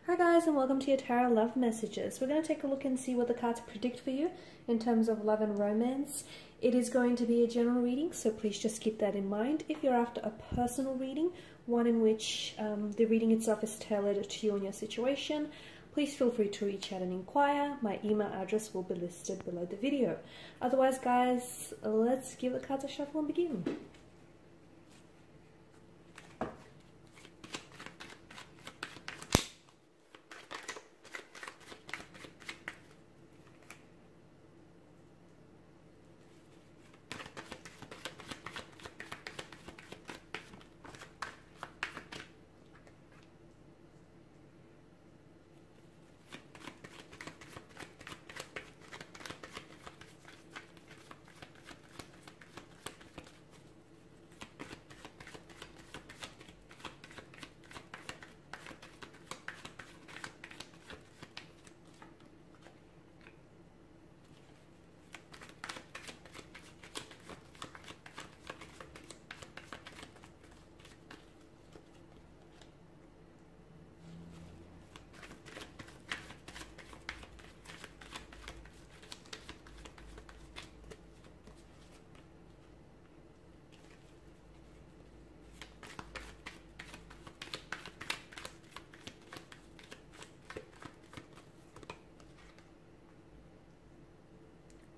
Hi guys, and welcome to your tarot love messages. We're going to take a look and see what the cards predict for you in terms of love and romance. It is going to be a general reading, so please just keep that in mind. If you're after a personal reading, one in which the reading itself is tailored to you and your situation, please feel free to reach out and inquire. My email address will be listed below the video. Otherwise, guys, let's give the cards a shuffle and begin.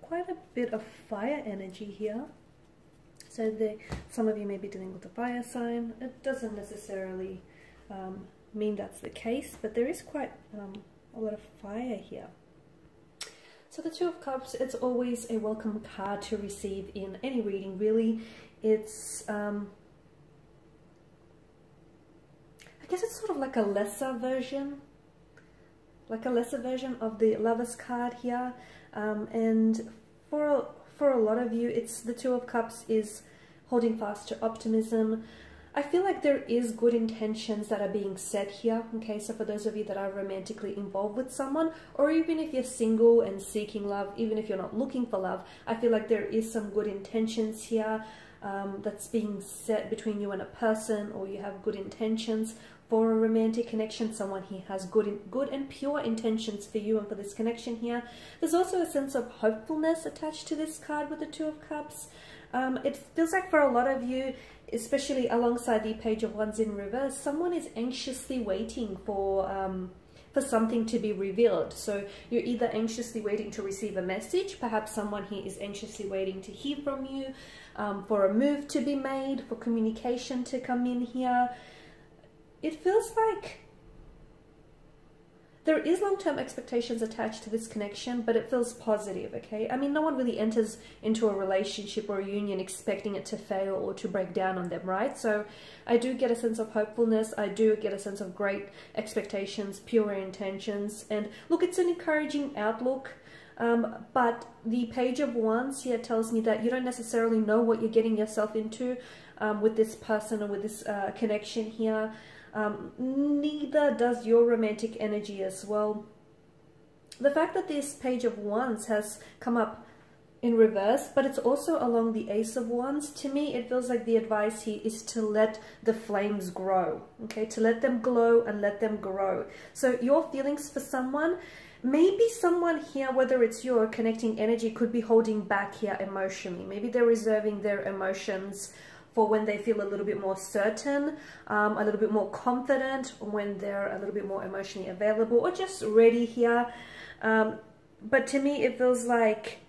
Quite a bit of fire energy here. So some of you may be dealing with a fire sign. It doesn't necessarily mean that's the case, but there is quite a lot of fire here. So the Two of Cups, it's always a welcome card to receive in any reading, really. It's, I guess it's sort of like a lesser version. Of the Lover's card here, and for a lot of you, it's the Two of Cups is holding fast to optimism. I feel like there is good intentions that are being said here. Okay, so for those of you that are romantically involved with someone, or even if you're single and seeking love, even if you're not looking for love, I feel like there is some good intentions here that's being said between you and a person, or you have good intentions for a romantic connection. Someone here has good and pure intentions for you and for this connection here. There's also a sense of hopefulness attached to this card with the Two of Cups. It feels like for a lot of you, especially alongside the Page of Wands in reverse, someone is anxiously waiting for something to be revealed. So you're either anxiously waiting to receive a message, perhaps someone here is anxiously waiting to hear from you, for a move to be made, for communication to come in here. It feels like there is long-term expectations attached to this connection, but it feels positive, okay? I mean, no one really enters into a relationship or a union expecting it to fail or to break down on them, right? So I do get a sense of hopefulness. I do get a sense of great expectations, pure intentions. And look, it's an encouraging outlook. But the Page of Wands here tells me that you don't necessarily know what you're getting yourself into with this person or with this connection here. Neither does your romantic energy as well. The fact that this Page of Wands has come up in reverse, but it's also along the Ace of Wands, to me it feels like the advice here is to let the flames grow, okay? To let them glow and let them grow. So your feelings for someone, maybe someone here, whether it's you or connecting energy, could be holding back here emotionally. Maybe they're reserving their emotions for when they feel a little bit more certain, a little bit more confident, when they're a little bit more emotionally available, or just ready here. But to me, it feels like,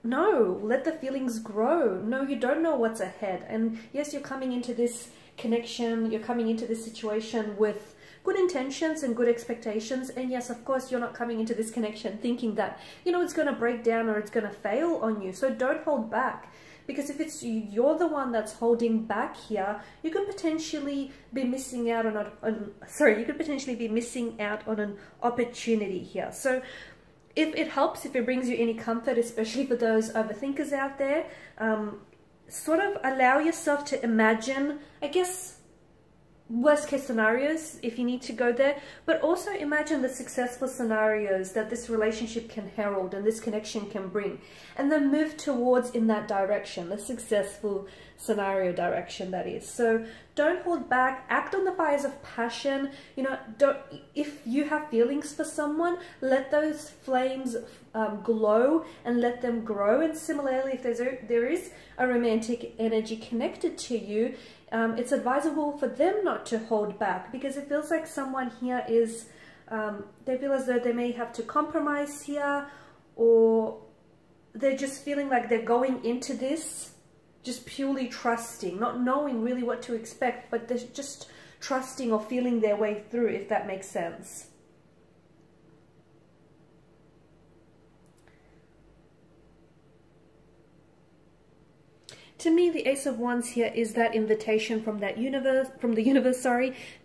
no, let the feelings grow. No, you don't know what's ahead. And yes, you're coming into this connection, you're coming into this situation with good intentions and good expectations. And yes, of course, you're not coming into this connection thinking that, you know, it's going to break down or it's going to fail on you. So don't hold back. Because if it's you're the one that's holding back here, you could potentially be missing out on an opportunity here. So if it helps, if it brings you any comfort, especially for those overthinkers out there, sort of allow yourself to imagine, I guess, worst case scenarios if you need to go there, but also imagine the successful scenarios that this relationship can herald and this connection can bring, and then move towards in that direction, the successful scenario direction, that is. So don't hold back, act on the fires of passion. You know, don't, if you have feelings for someone, let those flames glow and let them grow. And similarly, if there is a romantic energy connected to you, it's advisable for them not to hold back, because it feels like someone here is, they feel as though they may have to compromise here, or they're just feeling like they're going into this just purely trusting, not knowing really what to expect, but they're just trusting or feeling their way through, if that makes sense. To me, the Ace of Wands here is that invitation from the universe,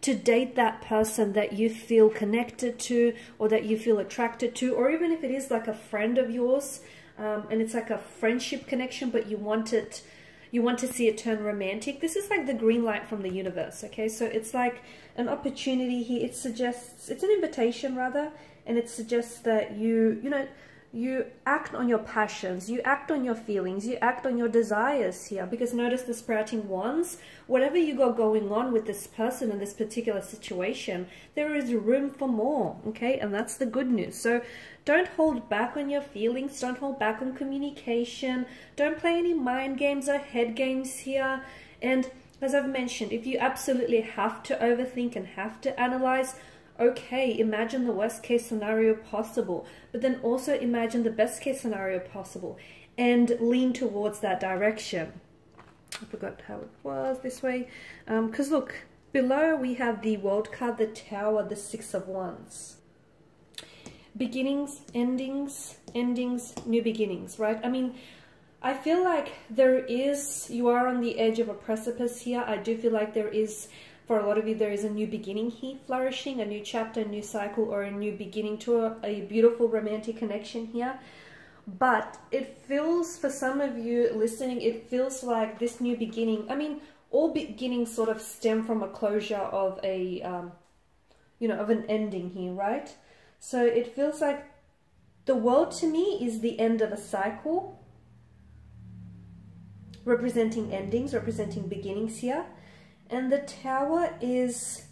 to date that person that you feel connected to, or that you feel attracted to, or even if it is like a friend of yours, and it's like a friendship connection, but you want to see it turn romantic. This is like the green light from the universe, okay? So it's like an opportunity here. It suggests, it's an invitation rather, and it suggests that you act on your passions, you act on your feelings, you act on your desires here. Because notice the sprouting wands, whatever you got going on with this person in this particular situation, there is room for more, okay? And that's the good news. So don't hold back on your feelings, don't hold back on communication, don't play any mind games or head games here. And as I've mentioned, if you absolutely have to overthink and have to analyze, okay, imagine the worst case scenario possible, but then also imagine the best case scenario possible and lean towards that direction. I forgot how it was this way. Because look, below we have the World card, the Tower, the Six of Wands. Beginnings, endings, new beginnings, right? I mean, I feel like you are on the edge of a precipice here. I do feel like there is, for a lot of you, there is a new beginning here flourishing, a new chapter, a new cycle, or a new beginning to a beautiful romantic connection here. But it feels, for some of you listening, it feels like this new beginning, I mean, all beginnings sort of stem from a closure of a, of an ending here, right? So it feels like the World to me is the end of a cycle, representing endings, representing beginnings here. And the Tower is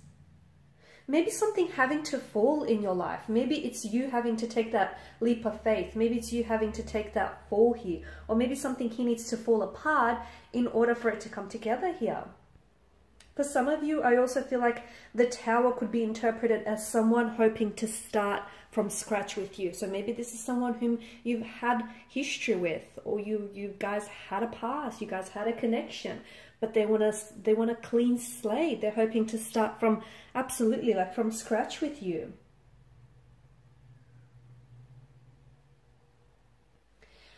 maybe something having to fall in your life. Maybe it's you having to take that leap of faith. Maybe it's you having to take that fall here. Or maybe something here needs to fall apart in order for it to come together here. For some of you, I also feel like the Tower could be interpreted as someone hoping to start from scratch with you. So maybe this is someone whom you've had history with, or you guys had a past, you guys had a connection, but they want a clean slate. They're hoping to start from absolutely like from scratch with you.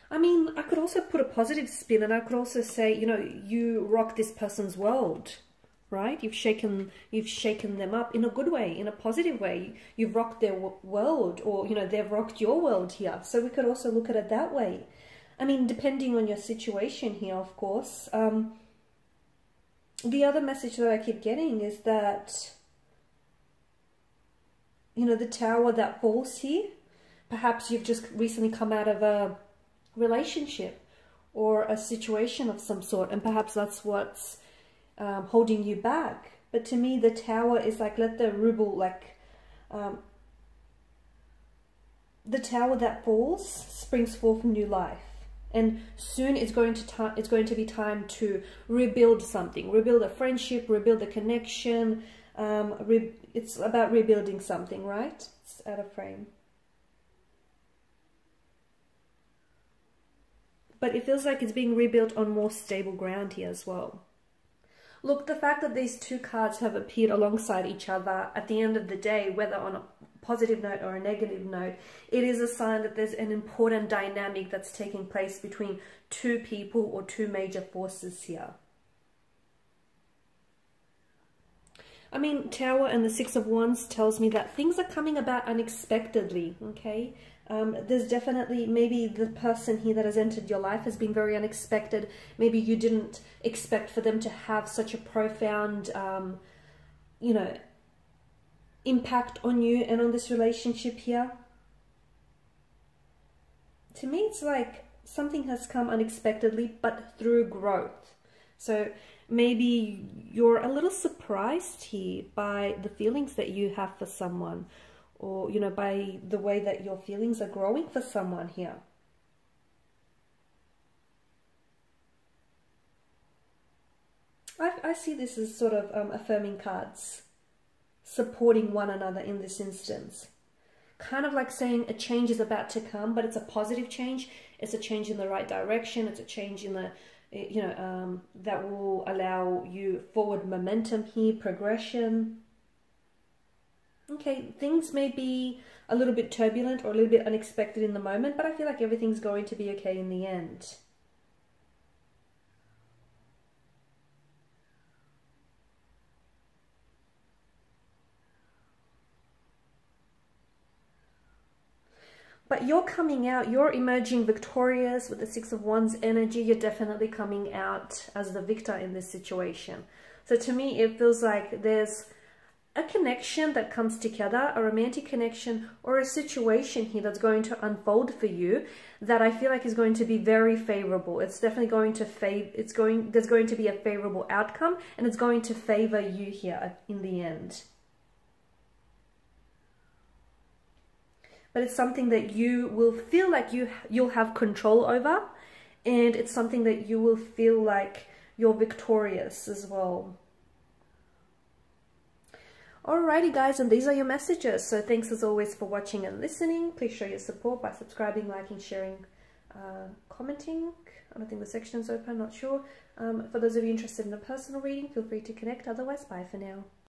I mean, I could also put a positive spin, and I could also say, you rock this person's world, right? You've shaken them up in a good way, in a positive way. You've rocked their world, or they've rocked your world here. So we could also look at it that way. I mean, depending on your situation here, of course. The other message that I keep getting is that, the Tower that falls here, perhaps you've just recently come out of a relationship or a situation of some sort, and perhaps that's what's holding you back. But to me, the Tower is like, let the ruble, the Tower that falls springs forth new life. And soon it's going to be time to rebuild something, rebuild a friendship, rebuild a connection. It's about rebuilding something, right? It's out of frame. But it feels like it's being rebuilt on more stable ground here as well. Look, the fact that these two cards have appeared alongside each other at the end of the day, whether on a positive note or a negative note, it is a sign that there's an important dynamic that's taking place between two people or two major forces here. I mean, Tower and the Six of Wands tells me that things are coming about unexpectedly, okay? There's definitely, maybe the person here that has entered your life has been very unexpected. Maybe you didn't expect for them to have such a profound you know, impact on you and on this relationship here. To me, it's like something has come unexpectedly, but through growth. So maybe you're a little surprised here by the feelings that you have for someone, or, you know, by the way that your feelings are growing for someone here. I see this as sort of affirming cards, supporting one another in this instance. Kind of like saying a change is about to come, but it's a positive change. It's a change in the right direction. It's a change in the, you know, that will allow you forward momentum here, progression. Okay, things may be a little bit turbulent or a little bit unexpected in the moment, but I feel like everything's going to be okay in the end. But you're coming out, you're emerging victorious with the Six of Wands energy. You're definitely coming out as the victor in this situation. So to me, it feels like there's a connection that comes together, a romantic connection or a situation here that's going to unfold for you that I feel like is going to be very favorable. It's definitely going to there's going to be a favorable outcome, and it's going to favor you here in the end. But it's something that you will feel like you'll have control over, and it's something that you will feel like you're victorious as well. Alrighty guys, and these are your messages. So thanks as always for watching and listening. Please show your support by subscribing, liking, sharing, commenting. I don't think the section's open, not sure. For those of you interested in a personal reading, feel free to connect. Otherwise, bye for now.